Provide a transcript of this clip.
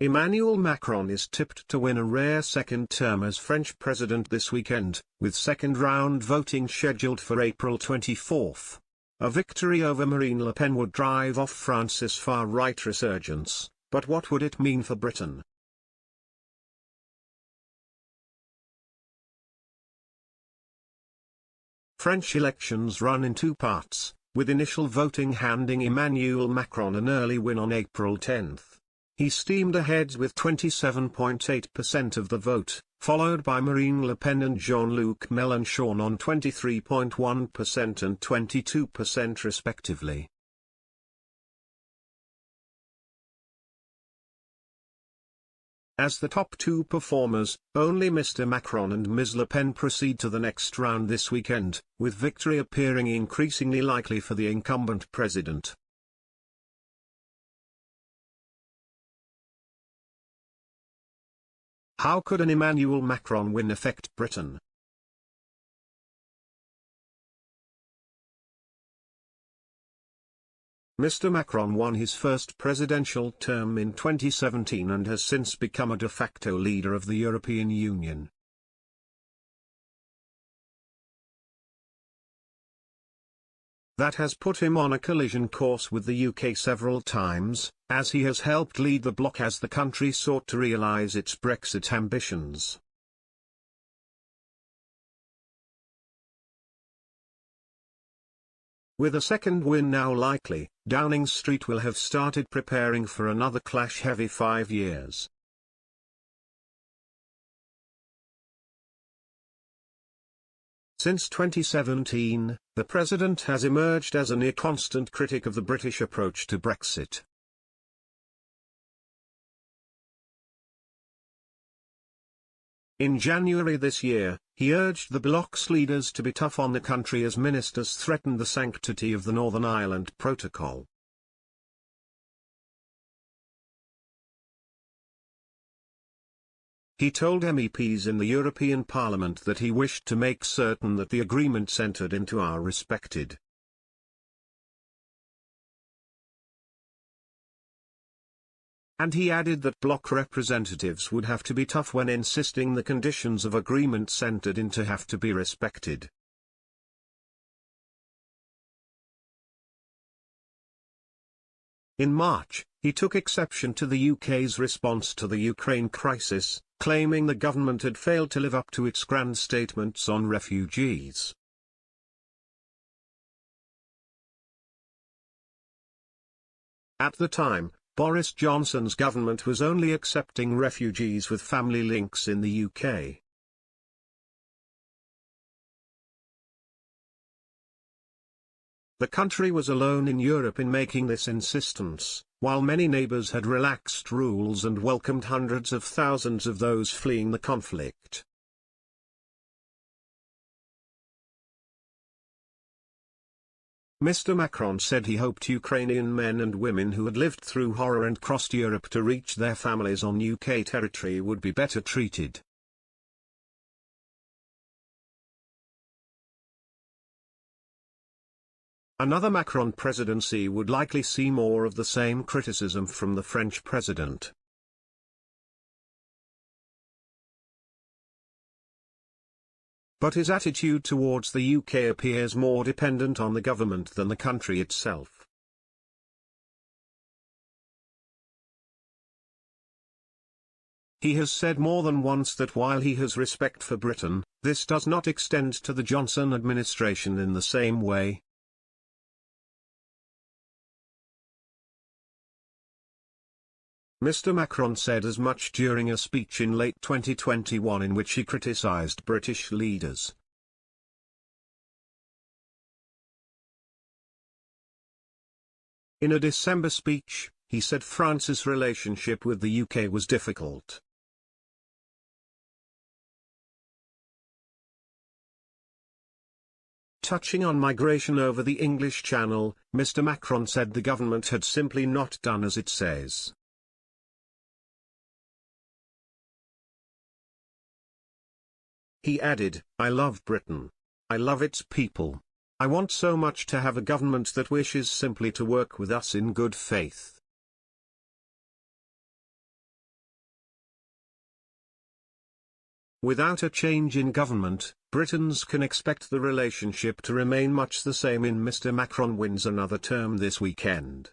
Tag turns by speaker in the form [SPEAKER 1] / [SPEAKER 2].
[SPEAKER 1] Emmanuel Macron is tipped to win a rare second term as French president this weekend, with second-round voting scheduled for April 24. A victory over Marine Le Pen would drive off France's far-right resurgence, but what would it mean for Britain? French elections run in two parts, with initial voting handing Emmanuel Macron an early win on April 10. He steamed ahead with 27.8% of the vote, followed by Marine Le Pen and Jean-Luc Mélenchon on 23.1% and 22% respectively. As the top two performers, only Mr. Macron and Ms. Le Pen proceed to the next round this weekend, with victory appearing increasingly likely for the incumbent president. How could an Emmanuel Macron win affect Britain? Mr. Macron won his first presidential term in 2017 and has since become a de facto leader of the European Union. That has put him on a collision course with the UK several times, as he has helped lead the bloc as the country sought to realise its Brexit ambitions. With a second win now likely, Downing Street will have started preparing for another clash-heavy 5 years. Since 2017, the president has emerged as a near-constant critic of the British approach to Brexit. In January this year, he urged the bloc's leaders to be tough on the country as ministers threatened the sanctity of the Northern Ireland Protocol. He told MEPs in the European Parliament that he wished to make certain that the agreements entered into are respected. And he added that bloc representatives would have to be tough when insisting the conditions of agreements entered into have to be respected. In March, he took exception to the UK's response to the Ukraine crisis, claiming the government had failed to live up to its grand statements on refugees. At the time, Boris Johnson's government was only accepting refugees with family links in the UK. The country was alone in Europe in making this insistence, while many neighbours had relaxed rules and welcomed hundreds of thousands of those fleeing the conflict. Mr. Macron said he hoped Ukrainian men and women who had lived through horror and crossed Europe to reach their families on UK territory would be better treated. Another Macron presidency would likely see more of the same criticism from the French president. But his attitude towards the UK appears more dependent on the government than the country itself. He has said more than once that while he has respect for Britain, this does not extend to the Johnson administration in the same way. Mr. Macron said as much during a speech in late 2021 in which he criticised British leaders. In a December speech, he said France's relationship with the UK was difficult. Touching on migration over the English Channel, Mr. Macron said the government had simply not done as it says. He added, "I love Britain. I love its people. I want so much to have a government that wishes simply to work with us in good faith." Without a change in government, Britons can expect the relationship to remain much the same in Mr. Macron wins another term this weekend.